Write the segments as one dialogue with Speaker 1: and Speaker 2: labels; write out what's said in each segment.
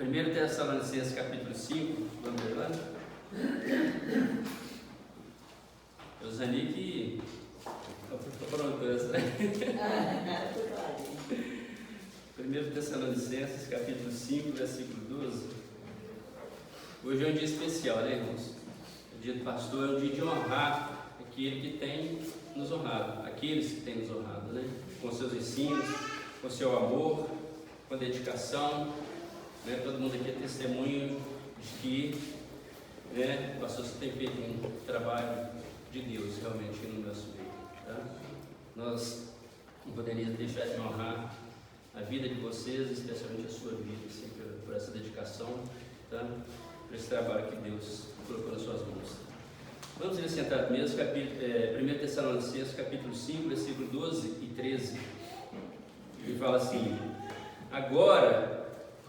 Speaker 1: 1 Tessalonicenses capítulo 5, vamos ver lá? O Zanik está pronto essa, né? 1 Tessalonicenses capítulo 5, versículo 12. Hoje é um dia especial, né, irmãos? O dia do pastor é um dia de honrar aquele que tem nos honrado, aqueles que têm nos honrado, né? Com seus ensinos, com seu amor, com dedicação, né? Todo mundo aqui é testemunho de que, né, o pastor tem feito um trabalho de Deus realmente no nosso meio, tá? Nós não poderíamos deixar de honrar a vida de vocês, especialmente a sua vida, assim, por essa dedicação, tá? Por esse trabalho que Deus colocou nas suas mãos. Vamos ver sentado mesmo, 1 Tessalonicenses capítulo 5, versículo 12 e 13. Ele fala assim: agora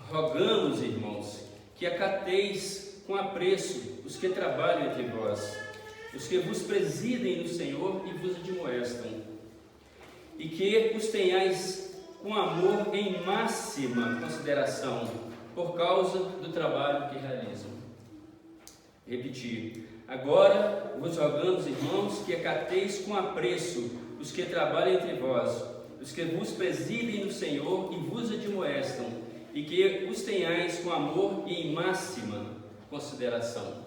Speaker 1: rogamos, irmãos, que acateis com apreço os que trabalham entre vós, os que vos presidem no Senhor e vos admoestam, e que os tenhais com amor em máxima consideração, por causa do trabalho que realizam. Repetir: agora vos rogamos, irmãos, que acateis com apreço os que trabalham entre vós, os que vos presidem no Senhor e vos admoestam, e que os tenhais com amor e em máxima consideração.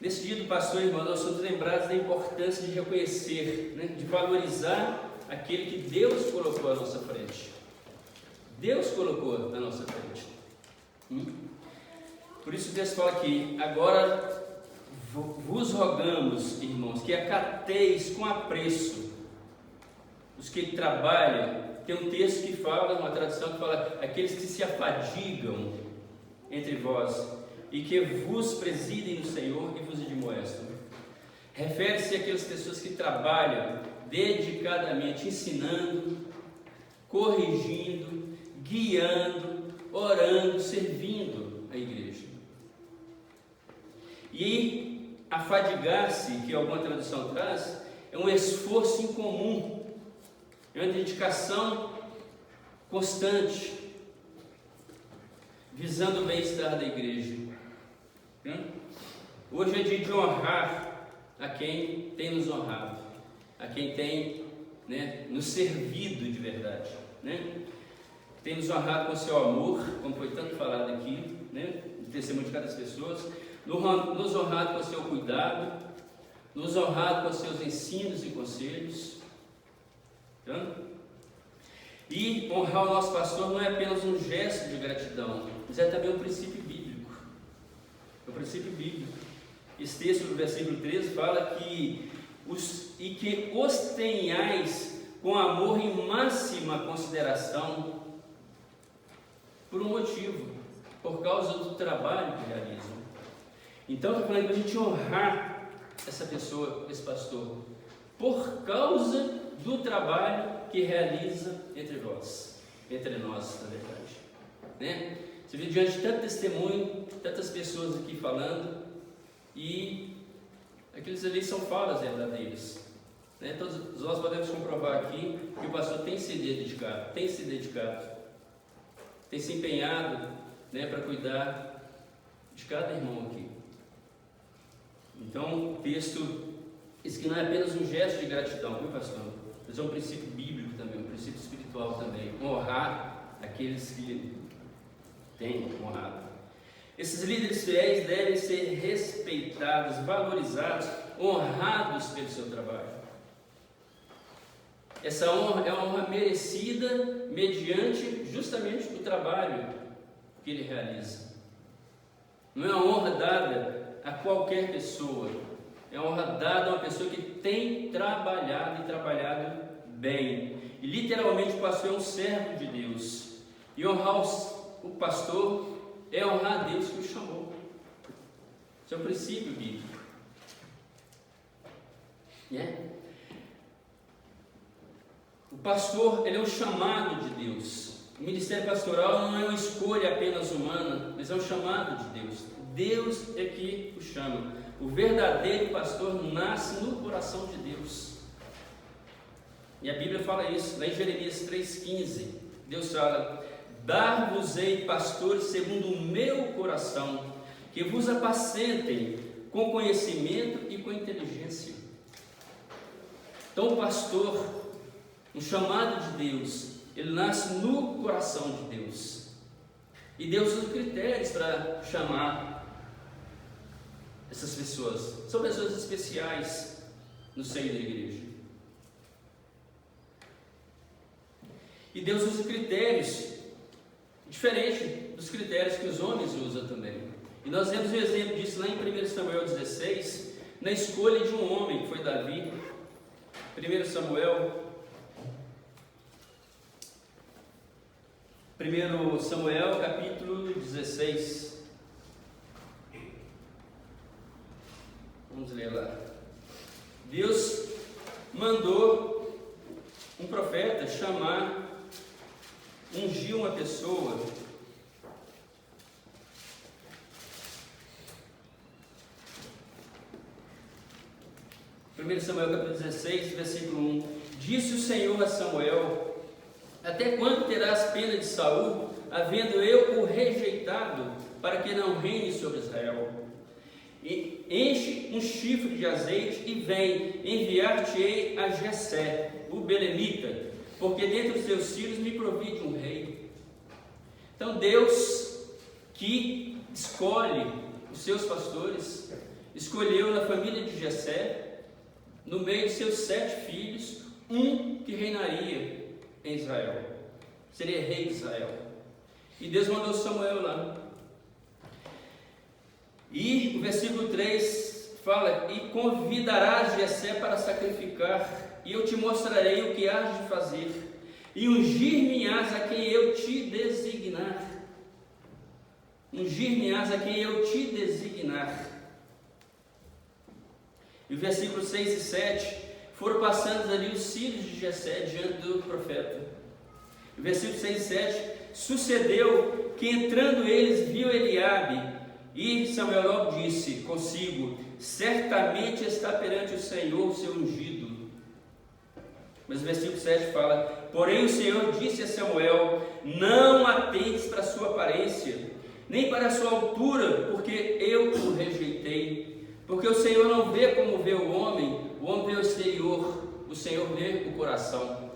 Speaker 1: Nesse dia do pastor, irmãos, nós somos lembrados da importância de reconhecer, né, de valorizar aquele que Deus colocou à nossa frente. Deus colocou à nossa frente. Por isso o texto fala aqui: agora vos rogamos, irmãos, que acateis com apreço os que trabalham. Tem um texto que fala, uma tradução que fala, aqueles que se afadigam entre vós, e que vos presidem no Senhor e vos admoestam. Refere-se àquelas pessoas que trabalham dedicadamente, ensinando, corrigindo, guiando, orando, servindo a igreja. E afadigar-se, que alguma tradução traz, é um esforço incomum, é uma dedicação constante, visando o bem-estar da igreja. Hoje é dia de honrar a quem tem nos honrado, a quem tem, né, nos servido de verdade, né? Tem nos honrado com seu amor, como foi tanto falado aqui, né, no testemunho de cada pessoa, nos honrado com seu cuidado, nos honrado com seus ensinos e conselhos. E honrar o nosso pastor não é apenas um gesto de gratidão, mas é também um princípio bíblico. É um princípio bíblico. Esse texto do versículo 13 fala que os tenhais com amor em máxima consideração, por um motivo, por causa do trabalho que realizam. Então, estou falando para a gente honrar essa pessoa, esse pastor, por causa do trabalho que realiza entre vós, entre nós, na verdade, né? Você vê diante de tanto testemunho, tantas pessoas aqui falando, e aqueles ali são falas verdadeiras, né? Todos nós podemos comprovar aqui que o pastor tem se dedicado, tem se empenhado, né, para cuidar de cada irmão aqui. Então, o texto diz que não é apenas um gesto de gratidão, viu, pastor? Mas é um princípio bíblico também, um princípio espiritual também. Honrar aqueles que têm honrado. Esses líderes fiéis devem ser respeitados, valorizados, honrados pelo seu trabalho. Essa honra é uma honra merecida mediante justamente o trabalho que ele realiza. Não é uma honra dada a qualquer pessoa. É uma honra dada a uma pessoa que tem trabalhado e trabalhado bem. E literalmente o pastor é um servo de Deus. E honrar o pastor é honrar a Deus que o chamou. Isso é um princípio bíblico. O pastor, ele é um chamado de Deus. O ministério pastoral não é uma escolha apenas humana, mas é um chamado de Deus. Deus é que o chama. O verdadeiro pastor nasce no coração de Deus. E a Bíblia fala isso, lá em Jeremias 3,15. Deus fala: dar-vos-ei pastores segundo o meu coração, que vos apacentem com conhecimento e com inteligência. Então o pastor, um chamado de Deus, ele nasce no coração de Deus. E Deus usa critérios para chamar essas pessoas. São pessoas especiais no seio da igreja. E Deus usa critérios diferentes dos critérios que os homens usam também. E nós vemos um exemplo disso lá em 1 Samuel 16, na escolha de um homem, que foi Davi. 1 Samuel capítulo 16. Vamos ler lá. Deus mandou um profeta ungir uma pessoa. 1 Samuel capítulo 16, versículo 1. Disse o Senhor a Samuel: até quando terás pena de Saul, havendo eu o rejeitado, para que não reine sobre Israel? E enche um chifre de azeite e vem, enviar-te-ei a Jessé, o belemita, porque dentre os teus filhos me provide um rei. Então Deus, que escolhe os seus pastores, escolheu na família de Jessé, no meio de seus 7 filhos, um que reinaria em Israel, seria rei de Israel. E Deus mandou Samuel lá. E o versículo 3 fala: e convidarás Jessé para sacrificar, e eu te mostrarei o que hás de fazer, e ungir-me-ás a quem eu te designar. Ungir-me-ás a quem eu te designar. E o versículo 6 e 7, foram passando ali os filhos de Jessé diante do profeta. O versículo 6 e 7, sucedeu que entrando eles, viu Eliabe, e Samuel logo disse consigo: certamente está perante o Senhor o seu ungido. Mas o versículo 7 fala: porém o Senhor disse a Samuel: não atentes para a sua aparência, nem para a sua altura, porque eu o rejeitei. Porque o Senhor não vê como vê o homem vê o exterior, o Senhor vê o coração.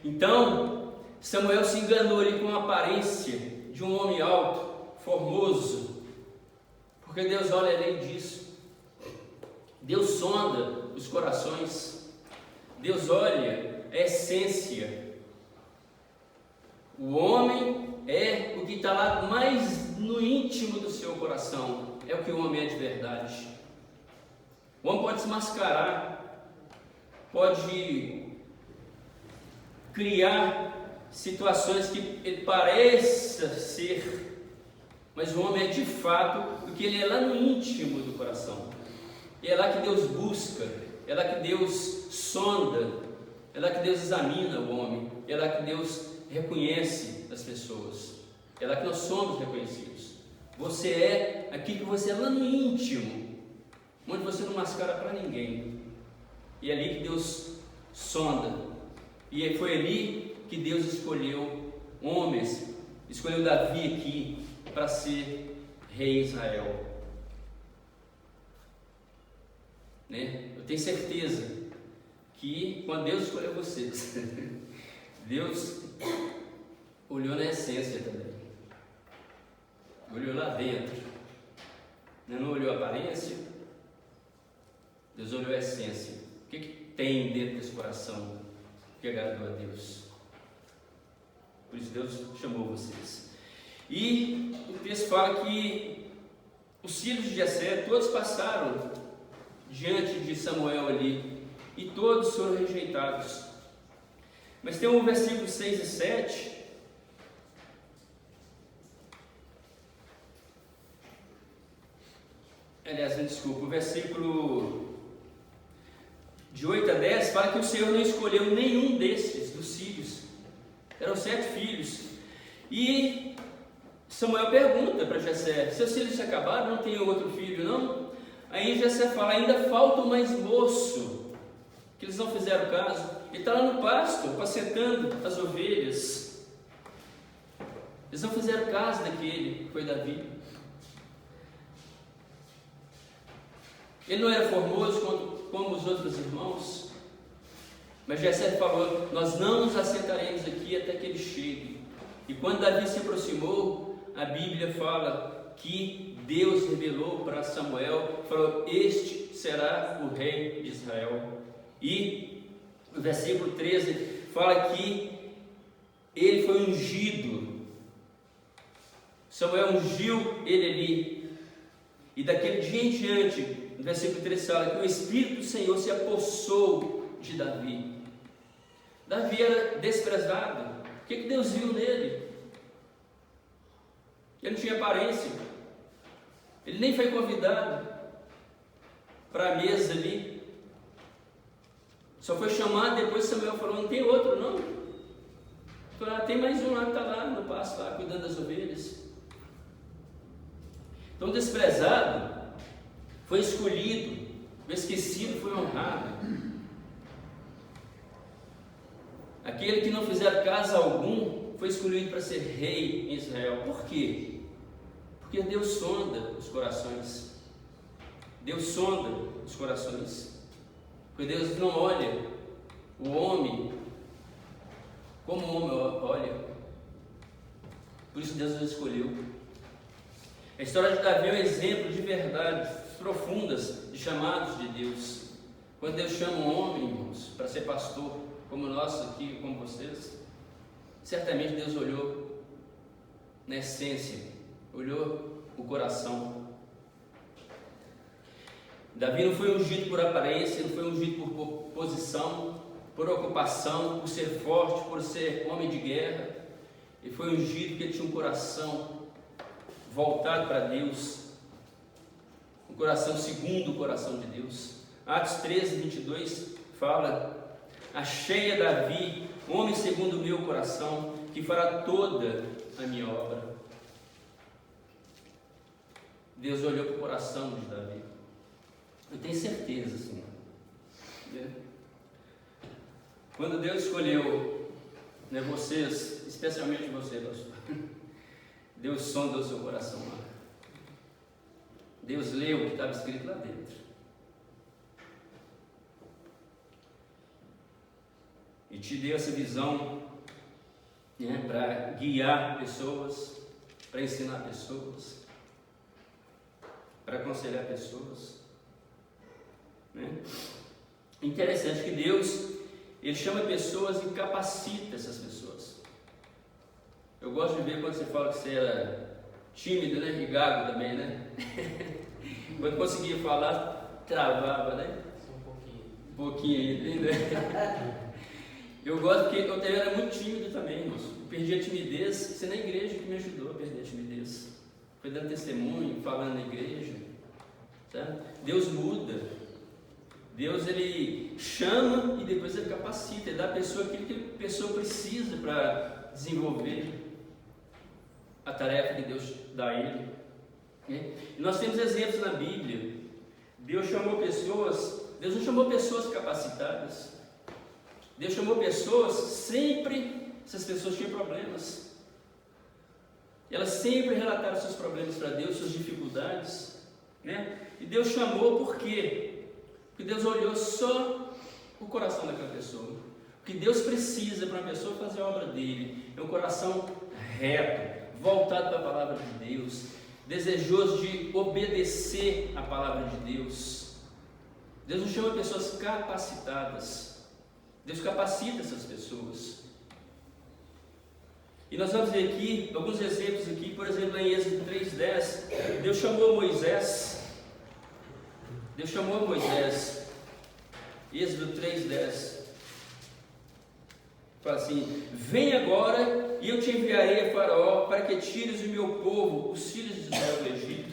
Speaker 1: Então, Samuel se enganou ali com a aparência de um homem alto, formoso, porque Deus olha além disso. Deus sonda os corações, Deus olha a essência. O homem é o que está lá mais no íntimo do seu coração. É o que o homem é de verdade. O homem pode se mascarar, pode criar situações que ele pareça ser, mas o homem é de fato o que ele é lá no íntimo do coração. E é lá que Deus busca, é lá que Deus sonda, é lá que Deus examina o homem, é lá que Deus reconhece as pessoas, é lá que nós somos reconhecidos. Você é aquilo que você é lá no íntimo, onde você não mascara para ninguém. E é ali que Deus sonda. E foi ali que Deus escolheu homens, escolheu Davi aqui para ser rei de Israel. Né? Eu tenho certeza que quando Deus escolheu vocês, Deus olhou na essência também. Olhou lá dentro, não olhou a aparência, Deus olhou a essência. O que tem dentro desse coração que agradou a Deus? Por isso Deus chamou vocês. E o texto fala que os filhos de Jessé todos passaram diante de Samuel ali, e todos foram rejeitados. Mas tem um versículo 6 e 7. Aliás, me desculpa, o versículo de 8 a 10 fala que o Senhor não escolheu nenhum desses, dos filhos. Eram 7 filhos. E Samuel pergunta para Jessé: seus filhos se acabaram, não tem outro filho não? Aí Jessé fala: ainda falta o mais moço, que eles não fizeram caso. Ele está lá no pasto, apacentando as ovelhas. Eles não fizeram caso daquele que foi Davi. Ele não era formoso como os outros irmãos, mas Jessé falou: nós não nos assentaremos aqui até que ele chegue. E quando Davi se aproximou, a Bíblia fala que Deus revelou para Samuel, falou: este será o rei de Israel. E o versículo 13 fala que ele foi ungido. Samuel ungiu ele ali. E daquele dia em diante, no versículo 13 fala que o Espírito do Senhor se apossou de Davi. Davi era desprezado. O que Deus viu nele? Ele não tinha aparência. Ele nem foi convidado para a mesa ali. Só foi chamado depois. Samuel falou: não tem outro não? Falou: tem mais um lá que está lá no pasto, lá, cuidando das ovelhas. Então, desprezado foi escolhido, o esquecido foi honrado. Aquele que não fizer caso algum foi escolhido para ser rei em Israel. Por quê? Porque Deus sonda os corações. Deus sonda os corações. Porque Deus não olha o homem como o homem olha. Por isso Deus os escolheu. A história de Davi é um exemplo de verdades profundas de chamados de Deus. Quando Deus chama um homem, irmãos, para ser pastor, como nós aqui, como vocês, certamente Deus olhou na essência, olhou o coração. Davi não foi ungido por aparência, não foi ungido por posição, por ocupação, por ser forte, por ser homem de guerra. Ele foi ungido porque ele tinha um coração voltado para Deus, um coração segundo o coração de Deus. Atos 13, 22 fala: achei a Davi, homem segundo o meu coração, que fará toda a minha obra. Deus olhou para o coração de Davi. Eu tenho certeza, assim, quando Deus escolheu, vocês, especialmente você, pastor, Deus sonda o seu coração lá. Deus leu o que estava escrito lá dentro. E te deu essa visão, para guiar pessoas, para ensinar pessoas, para aconselhar pessoas. Interessante que Deus, Ele chama pessoas e capacita essas pessoas. Eu gosto de ver quando você fala que você era tímido, e gago também, Quando conseguia falar, travava, Um pouquinho ainda. Eu gosto porque eu era muito tímido também, irmãos. Eu perdi a timidez. Você na igreja que me ajudou a perder a timidez. Foi dando testemunho, falando na igreja. Tá? Deus muda. Deus, Ele chama e depois Ele capacita. Ele dá à pessoa aquilo que a pessoa precisa para desenvolver a tarefa que Deus dá a ele. E nós temos exemplos na Bíblia. Deus chamou pessoas. Deus não chamou pessoas capacitadas. Deus chamou pessoas sempre. Essas pessoas tinham problemas. Elas sempre relataram seus problemas para Deus, suas dificuldades. E Deus chamou por quê? Porque Deus olhou só o coração daquela pessoa. O que Deus precisa para uma pessoa fazer a obra dele é um coração reto, voltado para a palavra de Deus, desejoso de obedecer a palavra de Deus. Deus não chama pessoas capacitadas. Deus capacita essas pessoas. E nós vamos ver aqui alguns exemplos aqui. Por exemplo, em Êxodo 3:10, Deus chamou Moisés. Êxodo 3:10 fala assim: vem agora e eu te enviarei a Faraó para que tires o meu povo, os filhos de Israel, do Egito.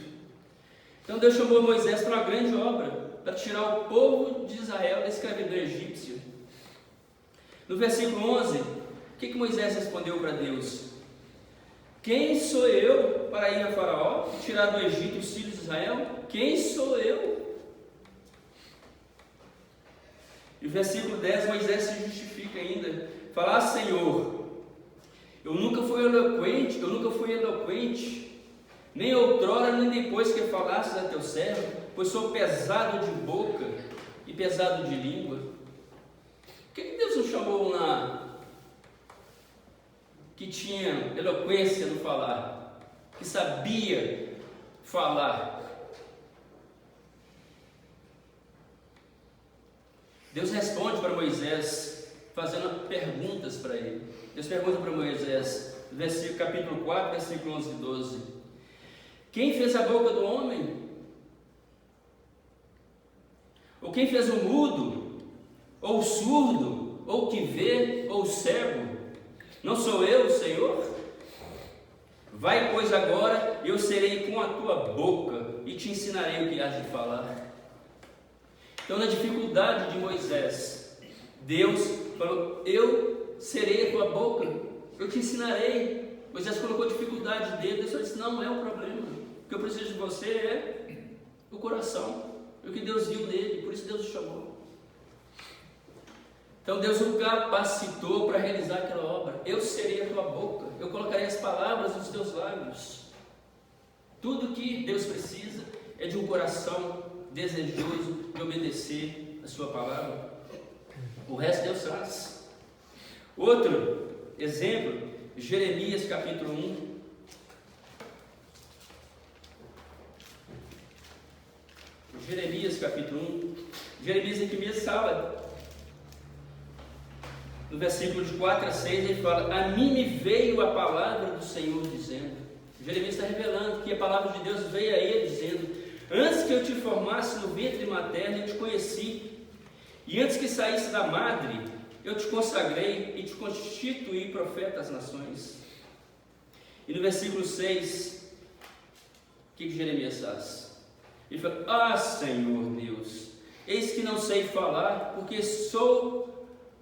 Speaker 1: Então Deus chamou Moisés para uma grande obra, para tirar o povo de Israel da escravidão egípcia. No versículo 11, o que Moisés respondeu para Deus? Quem sou eu para ir a Faraó e tirar do Egito os filhos de Israel? Quem sou eu? E o versículo 10, Moisés se justifica ainda. Fala: Senhor, Eu nunca fui eloquente, nem outrora, nem depois que falasses a teu servo, pois sou pesado de boca e pesado de língua. Por que Deus não chamou que tinha eloquência no falar, que sabia falar? Deus responde para Moisés, fazendo perguntas para ele. Deus pergunta para Moisés, capítulo 4, versículo 11 e 12: quem fez a boca do homem? Ou quem fez o mudo? Ou o surdo? Ou o que vê? Ou o cego? Não sou eu, Senhor? Vai, pois, agora, eu serei com a tua boca e te ensinarei o que has de falar. Então, na dificuldade de Moisés, Deus falou: eu serei a tua boca, eu te ensinarei. Moisés colocou dificuldade dele. Deus disse: não é o problema, o que eu preciso de você é o coração, o que Deus viu nele, por isso Deus o chamou. Então Deus o capacitou para realizar aquela obra. Eu serei a tua boca, eu colocarei as palavras nos teus lábios. Tudo que Deus precisa é de um coração desejoso de obedecer a sua palavra. O resto Deus faz. Outro exemplo, Jeremias capítulo 1. Jeremias capítulo 1. Jeremias aqui mesmo fala, no versículo de 4 a 6, ele fala: a mim me veio a palavra do Senhor dizendo. Jeremias está revelando que a palavra de Deus veio a ele dizendo: antes que eu te formasse no ventre materno, eu te conheci, e antes que saísse da madre, eu te consagrei e te constituí profeta às nações. E no versículo 6, o que Jeremias faz? Ele fala: ah, Senhor Deus, eis que não sei falar, porque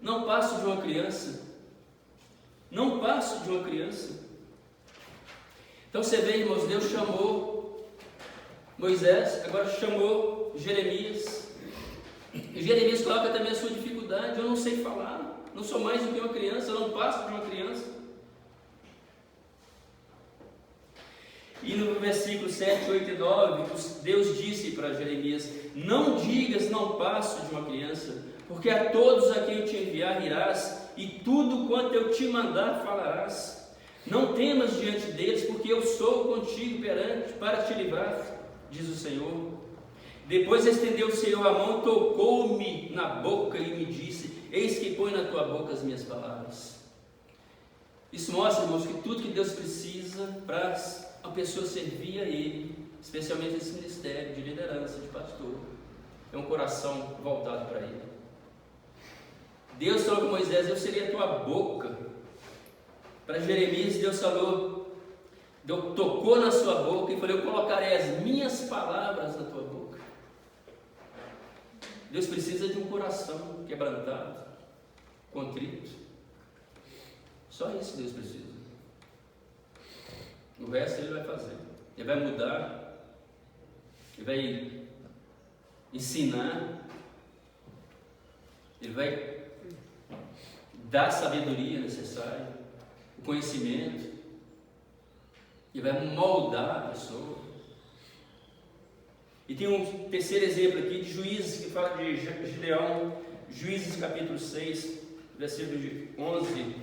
Speaker 1: não passo de uma criança. Não passo de uma criança. Então você vê, irmãos, Deus chamou Moisés, agora chamou Jeremias. E Jeremias coloca também a sua dificuldade: eu não sei falar, não sou mais do que uma criança, eu não passo de uma criança. E no versículo 7, 8 e 9, Deus disse para Jeremias: não digas não passo de uma criança, porque a todos a quem eu te enviar irás, e tudo quanto eu te mandar falarás. Não temas diante deles, porque eu sou contigo para te livrar, diz o Senhor. Depois estendeu o Senhor a mão, tocou-me na boca e me disse: eis que põe na tua boca as minhas palavras. Isso mostra, irmãos, que tudo que Deus precisa para a pessoa servir a Ele, especialmente esse ministério de liderança, de pastor, é um coração voltado para Ele. Deus falou com Moisés: eu serei a tua boca. Para Jeremias, Deus falou, Deus tocou na sua boca e falou: eu colocarei as minhas palavras na tua boca. Deus precisa de um coração quebrantado, contrito. Só isso Deus precisa. O resto Ele vai fazer. Ele vai mudar, Ele vai ensinar, Ele vai dar a sabedoria necessária, o conhecimento, e vai moldar a pessoa. E tem um terceiro exemplo aqui de Juízes, que fala de Gideão, Juízes capítulo 6, versículo de 11,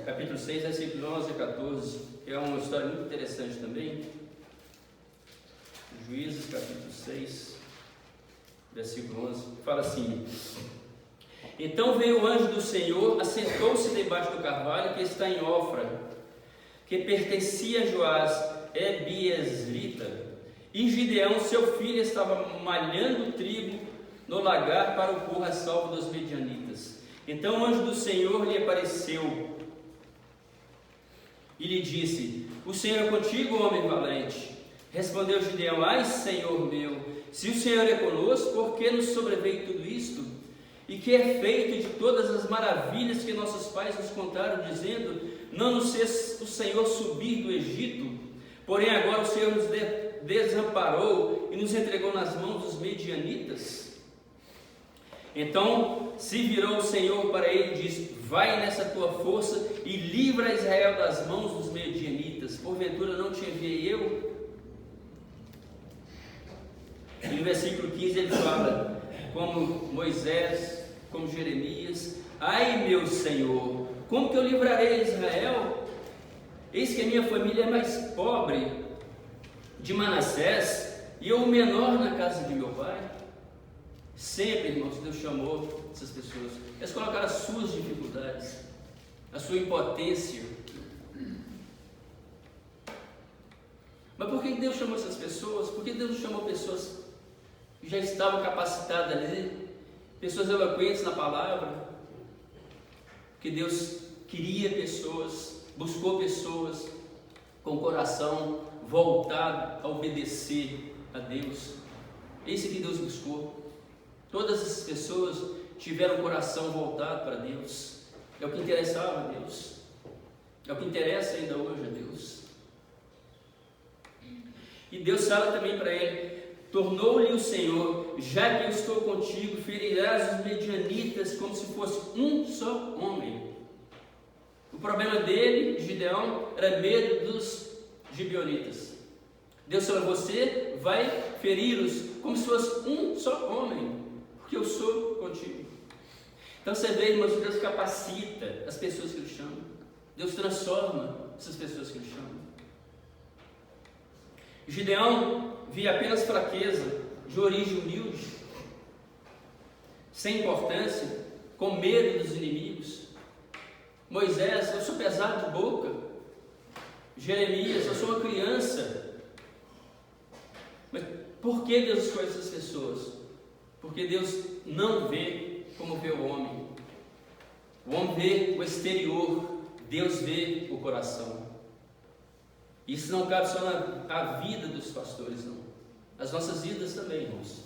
Speaker 1: capítulo 6, versículo 11 a 14, que é uma história muito interessante também. Juízes capítulo 6, versículo 11, fala assim: então veio o anjo do Senhor, assentou-se debaixo do carvalho que está em Ofra, que pertencia a Joás, Ebiezrita, e Gideão, seu filho, estava malhando trigo no lagar para o pôr a salvo dos medianitas. Então o anjo do Senhor lhe apareceu e lhe disse: o Senhor é contigo, homem valente. Respondeu Gideão: ai, Senhor meu, se o Senhor é conosco, por que nos sobreveio tudo isto? E que é feito de todas as maravilhas que nossos pais nos contaram, dizendo: não nos fez o Senhor subir do Egito, porém agora o Senhor nos desamparou e nos entregou nas mãos dos medianitas. Então se virou o Senhor para ele e disse: vai nessa tua força e livra Israel das mãos dos medianitas. Porventura não te enviei eu? E no versículo 15 ele fala, como Moisés, como Jeremias: ai meu Senhor, como que eu livrarei Israel? Eis que a minha família é mais pobre de Manassés, e eu o menor na casa de meu pai. Sempre, irmãos, Deus chamou essas pessoas. Eles colocaram as suas dificuldades, a sua impotência. Mas por que Deus chamou essas pessoas? Por que Deus não chamou pessoas que já estavam capacitadas ali, pessoas eloquentes na palavra? Porque Deus queria pessoas, buscou pessoas com o coração voltado a obedecer a Deus. Esse que Deus buscou. Todas essas pessoas tiveram o coração voltado para Deus. É o que interessava a Deus. É o que interessa ainda hoje a Deus. E Deus fala também para ele: tornou-lhe o Senhor: já que eu estou contigo, ferirás os medianitas como se fosse um só homem. O problema dele, de Gideão, era medo dos gibeonitas. Deus falou: você vai feri-los como se fosse um só homem, porque eu sou contigo. Então você vê, irmãos, Deus capacita as pessoas que Ele chama. Deus transforma essas pessoas que Ele chama. Gideão via apenas fraqueza, de origem humilde, sem importância, com medo dos inimigos. Moisés: eu sou pesado de boca. Jeremias: eu sou uma criança. Mas por que Deus escolhe essas pessoas? Porque Deus não vê como vê o homem. O homem vê o exterior, Deus vê o coração. Isso não cabe só na vida dos pastores, não. As nossas vidas também, irmãos.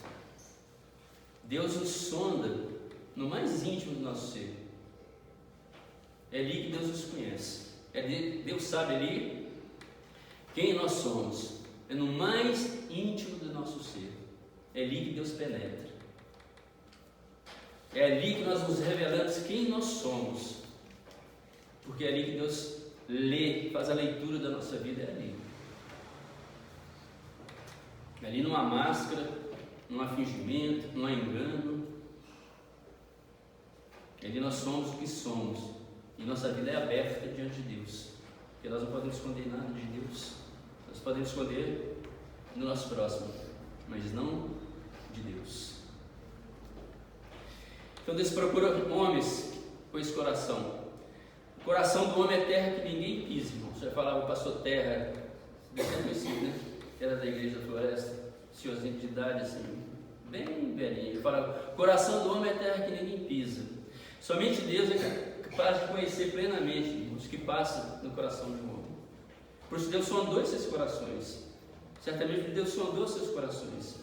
Speaker 1: Deus nos sonda no mais íntimo do nosso ser. É ali que Deus nos conhece. Deus sabe ali quem nós somos. É no mais íntimo do nosso ser. É ali que Deus penetra. É ali que nós nos revelamos quem nós somos. Porque é ali que Deus lê, faz a leitura da nossa vida. É ali. É ali não há máscara, não há fingimento, não há engano. É ali nós somos o que somos. E nossa vida é aberta diante de Deus. Porque nós não podemos esconder nada de Deus. Nós podemos esconder no nosso próximo, mas não de Deus. Então Deus procura homens com esse coração. O coração do homem é terra que ninguém pisa, irmão. Você vai falar: o pastor Terra, bem conhecido, né? Era da igreja da Floresta, senhorzinho de idade, assim, bem velhinho. Ele fala: o coração do homem é terra que ninguém pisa. Somente Deus é capaz de conhecer plenamente, irmãos, o que passa no coração de um homem. Por isso Deus sondou esses corações. Certamente Deus sondou seus corações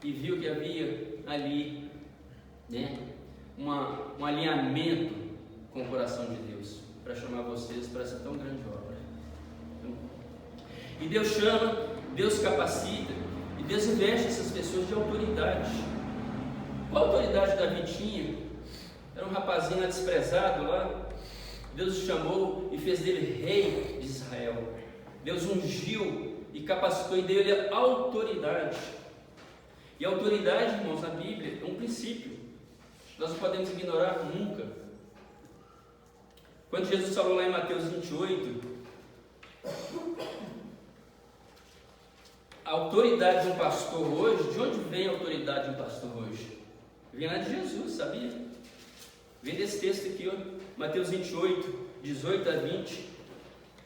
Speaker 1: e viu que havia ali, né, um alinhamento com o coração de Deus para chamar vocês para essa tão grande obra. E Deus chama, Deus capacita e Deus investe essas pessoas de autoridade. Qual autoridade Davi tinha? Era um rapazinho desprezado lá. Deus o chamou e fez dele rei de Israel. Deus ungiu e capacitou e deu-lhe autoridade. E a autoridade, irmãos, na Bíblia é um princípio. Nós não podemos ignorar nunca. Quando Jesus falou lá em Mateus 28, a autoridade de um pastor hoje, de onde vem a autoridade de um pastor hoje? Vem lá de Jesus, sabia? Vem desse texto aqui, ó, Mateus 28, 18 a 20,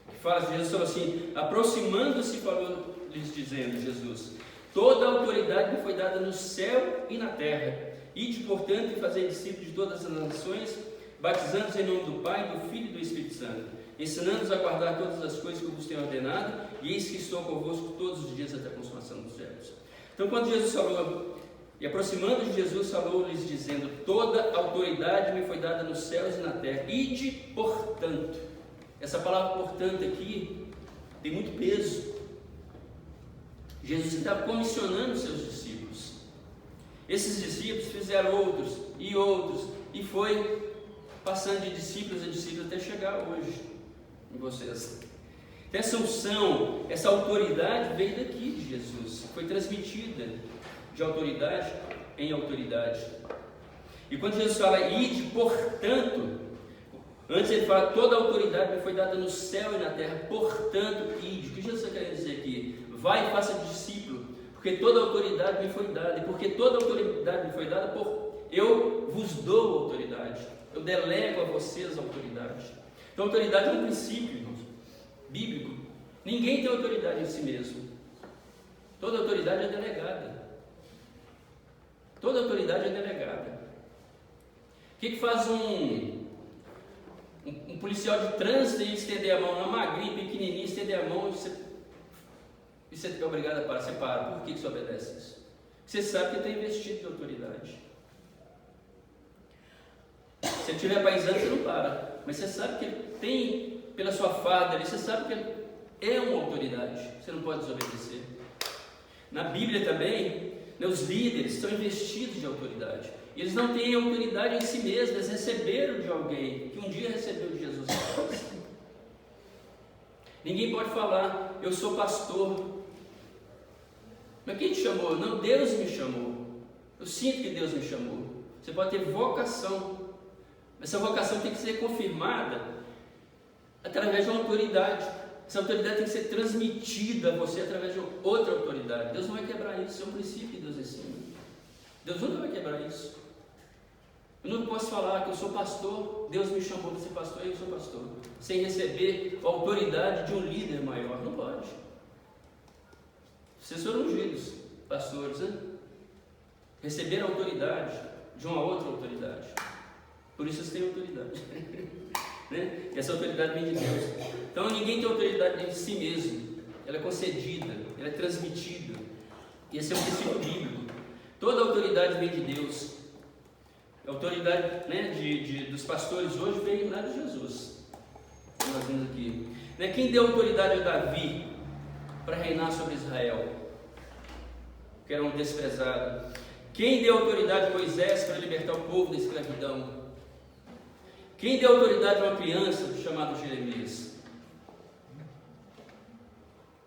Speaker 1: que fala, Jesus falou assim: aproximando-se, falou-lhes dizendo, Jesus: toda a autoridade me foi dada no céu e na terra. Ide, portanto, e fazei discípulos de todas as nações, batizando-os em nome do Pai, do Filho e do Espírito Santo, ensinando-os a guardar todas as coisas que eu vos tenho ordenado, e eis que estou convosco todos os dias até a consumação dos séculos. Então, quando Jesus falou, e aproximando de Jesus, falou-lhes dizendo: toda a autoridade me foi dada nos céus e na terra. Ide, portanto. Essa palavra portanto aqui tem muito peso. Jesus estava comissionando os seus discípulos. Esses discípulos fizeram outros, e foi passando de discípulos a discípulos até chegar hoje em vocês. Essa unção, essa autoridade veio daqui de Jesus, foi transmitida de autoridade em autoridade. E quando Jesus fala, ide, portanto, antes ele fala, toda a autoridade me foi dada no céu e na terra, portanto, ide. O que Jesus está querendo dizer aqui? Vai e faça discípulo, porque toda a autoridade me foi dada, e porque toda a autoridade me foi dada, eu vos dou autoridade, eu delego a vocês a autoridade. Então, autoridade é um princípio, irmãos, bíblico. Ninguém tem autoridade em si mesmo. Toda autoridade é delegada. Toda autoridade é delegada. O que faz um policial de trânsito e estender a mão, uma magrinha, pequenininha, estender a mão e você é obrigado a parar? Você para. Por que você obedece isso? Você sabe que ele está investido de autoridade. Se ele estiver paisando, você não para. Mas você sabe que ele tem, pela sua farda ali, você sabe que ele é uma autoridade. Você não pode desobedecer. Na Bíblia também, os líderes estão investidos de autoridade. E eles não têm autoridade em si mesmos, eles receberam de alguém, que um dia recebeu de Jesus. Ninguém pode falar, eu sou pastor. Mas quem te chamou? Não, Deus me chamou. Eu sinto que Deus me chamou. Você pode ter vocação. Essa vocação tem que ser confirmada através de uma autoridade. Essa autoridade tem que ser transmitida a você através de outra autoridade. Deus não vai quebrar isso, isso é um princípio que Deus ensina. Deus nunca vai quebrar isso. Eu não posso falar que eu sou pastor, Deus me chamou para ser pastor e eu sou pastor, sem receber a autoridade de um líder maior. Não pode. Vocês foram ungidos, pastores, né? Receberam a autoridade de uma outra autoridade. Por isso vocês têm autoridade. Né? E essa autoridade vem de Deus. Então ninguém tem autoridade em si mesmo. Ela é concedida, ela é transmitida. E esse é um princípio bíblico. Toda autoridade vem de Deus. A autoridade, né, dos pastores hoje vem lá de Jesus. Nós vimos aqui. Né? Quem deu autoridade a Davi para reinar sobre Israel? Que era um desprezado. Quem deu autoridade a Moisés para libertar o povo da escravidão? Quem deu autoridade a uma criança chamada Jeremias?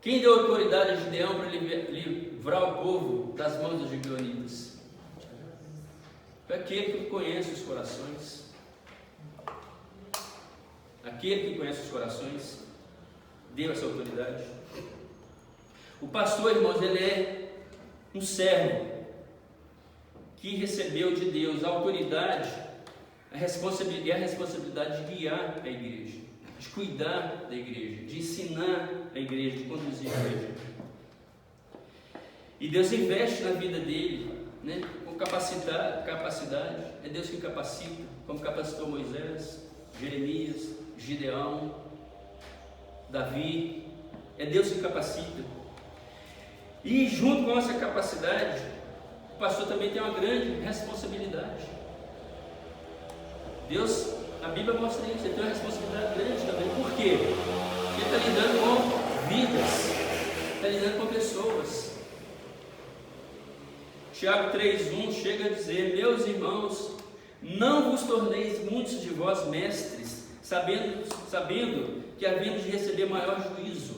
Speaker 1: Quem deu autoridade a Gideão para livrar o povo das mãos dos gibeonitas? Foi aquele que conhece os corações. Aquele que conhece os corações deu essa autoridade. O pastor, irmãos, ele é um servo que recebeu de Deus a autoridade, a responsabilidade de guiar a igreja, de cuidar da igreja, de ensinar a igreja, de conduzir a igreja. E Deus investe na vida dele, né, com capacidade. É Deus que capacita, como capacitou Moisés, Jeremias, Gideão, Davi. É Deus que capacita. E junto com essa capacidade, o pastor também tem uma grande responsabilidade. Deus, a Bíblia mostra isso, ele tem uma responsabilidade grande também. Por quê? Porque ele está lidando com vidas, está lidando com pessoas. Tiago 3,1 chega a dizer: meus irmãos, não vos torneis muitos de vós mestres, sabendo que havemos de receber maior juízo.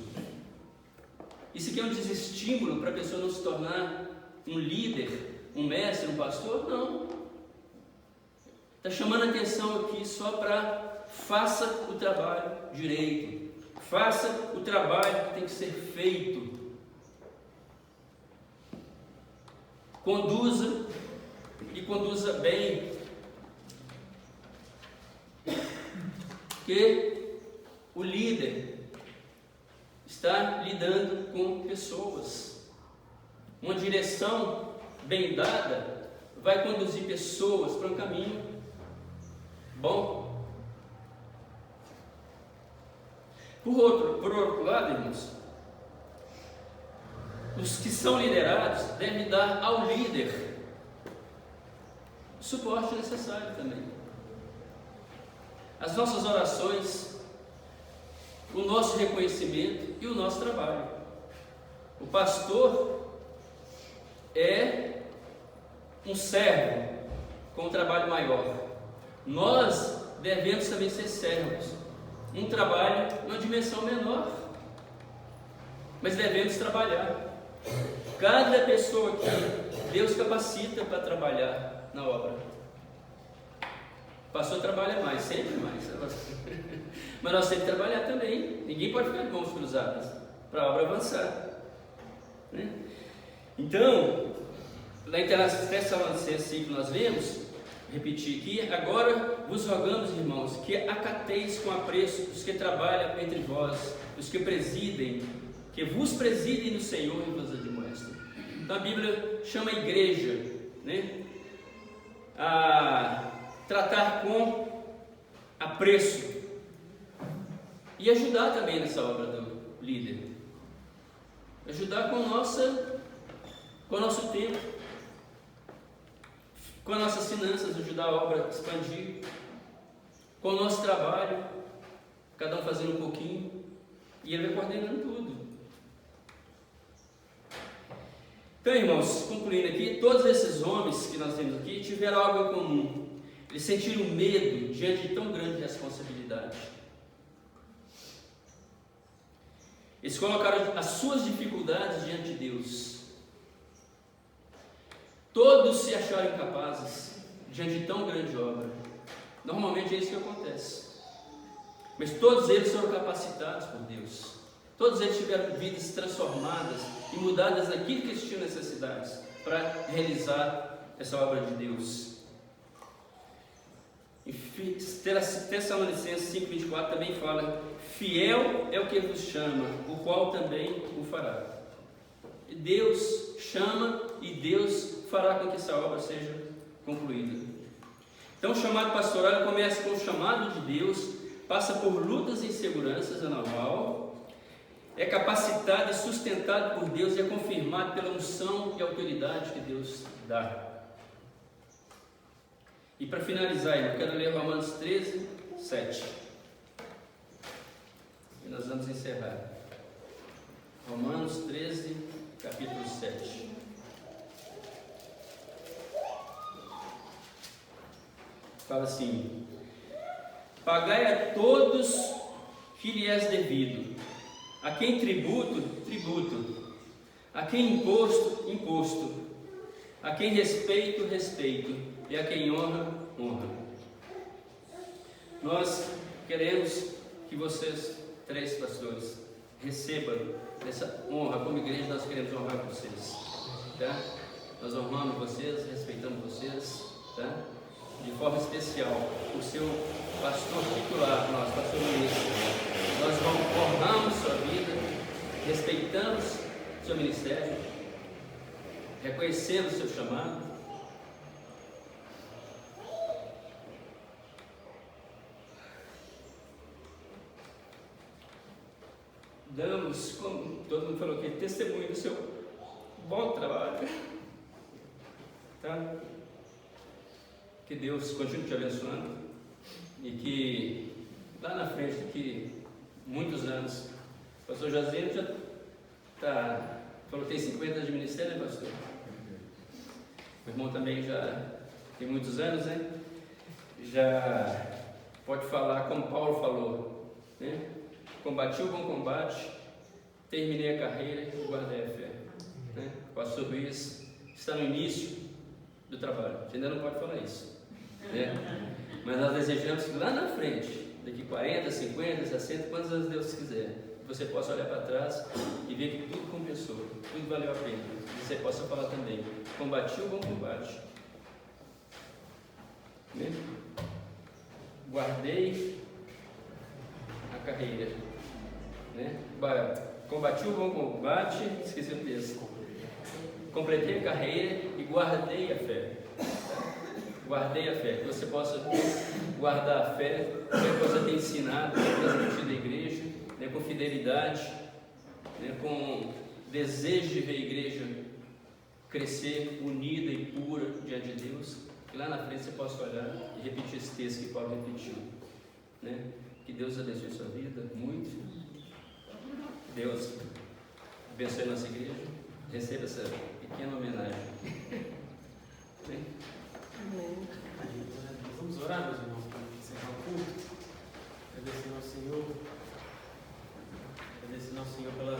Speaker 1: Isso aqui é um desestímulo para a pessoa não se tornar um líder, um mestre, um pastor? Não. Está chamando a atenção aqui só para faça o trabalho direito, faça o trabalho que tem que ser feito. Conduza e conduza bem, porque o líder está lidando com pessoas. Uma direção bem dada vai conduzir pessoas para um caminho bom. Por outro lado, irmãos, os que são liderados devem dar ao líder o suporte necessário também. As nossas orações, o nosso reconhecimento e o nosso trabalho. O pastor é um servo com um trabalho maior. Nós devemos também ser servos, um trabalho numa dimensão menor, mas devemos trabalhar. Cada pessoa aqui, Deus capacita para trabalhar na obra. O pastor trabalha mais, sempre mais, mas nós temos que trabalhar também. Ninguém pode ficar de mãos cruzadas para a obra avançar, né? Então, lá em Tessalonicenses 5 nós vemos, repetir aqui: agora vos rogamos, irmãos, que acateis com apreço os que trabalham entre vós, os que presidem, que vos presidem no Senhor e vos admoestem. Então a Bíblia chama a igreja, né, a tratar com apreço e ajudar também nessa obra do líder, ajudar com o nosso tempo, com as nossas finanças, ajudar a obra a expandir, com o nosso trabalho, cada um fazendo um pouquinho, e ele vai coordenando tudo. Então, irmãos, concluindo aqui, todos esses homens que nós temos aqui tiveram algo em comum. Eles sentiram medo diante de tão grande responsabilidade. Eles colocaram as suas dificuldades diante de Deus. Todos se acharam incapazes diante de tão grande obra. Normalmente é isso que acontece. Mas todos eles foram capacitados por Deus. Todos eles tiveram vidas transformadas e mudadas naquilo que eles tinham necessidades para realizar essa obra de Deus. Em Tessalonicenses 5,24 também fala: fiel é o que vos chama, o qual também o fará. E Deus chama e Deus fará com que essa obra seja concluída. Então o chamado pastoral começa com o chamado de Deus, passa por lutas e inseguranças, é normal, é capacitado e sustentado por Deus e é confirmado pela unção e autoridade que Deus dá. E para finalizar, eu quero ler Romanos 13, 7. E nós vamos encerrar. Romanos 13, capítulo 7. Fala assim: pagai a todos que lhes é devido, a quem tributo, tributo, a quem imposto, imposto, a quem respeito, respeito, e a quem honra, honra. Nós queremos que vocês, três pastores, recebam essa honra. Como igreja, nós queremos honrar vocês, tá? Nós honramos vocês, respeitamos vocês, tá? De forma especial, o seu pastor titular, nosso pastor ministro. Nós honramos sua vida, respeitamos seu ministério, reconhecemos seu chamado. Damos, como todo mundo falou aqui, testemunho do seu bom trabalho, tá? Que Deus continue te abençoando e que lá na frente, daqui muitos anos, o pastor José já falou que tem 50 anos de ministério, né, pastor? O irmão também já tem muitos anos, né? Já pode falar como Paulo falou, né? Combati o bom combate, terminei a carreira e guardei a fé, né? O pastor Luiz está no início do trabalho, você ainda não pode falar isso, né? Mas nós desejamos que lá na frente, daqui 40, 50, 60, quantos anos Deus quiser, você possa olhar para trás e ver que tudo compensou, tudo valeu a pena. E você possa falar também: combati o bom combate, né? Guardei a carreira, né? Combati o bom combate, esqueci o texto. Completei a carreira e guardei a fé. Guardei a fé, que você possa guardar a fé, que você tem ensinado, transmitido à igreja, né, com fidelidade, né, com desejo de ver a igreja crescer unida e pura diante de Deus, que lá na frente você possa olhar e repetir esse texto que Paulo repetiu, né? Que Deus abençoe sua vida muito. Deus abençoe a nossa igreja. Receba essa pequena homenagem. Amém?
Speaker 2: Amém.
Speaker 3: Vamos orar, meus irmãos, para encerrar o culto. Agradecendo ao Senhor. Agradecendo ao Senhor pela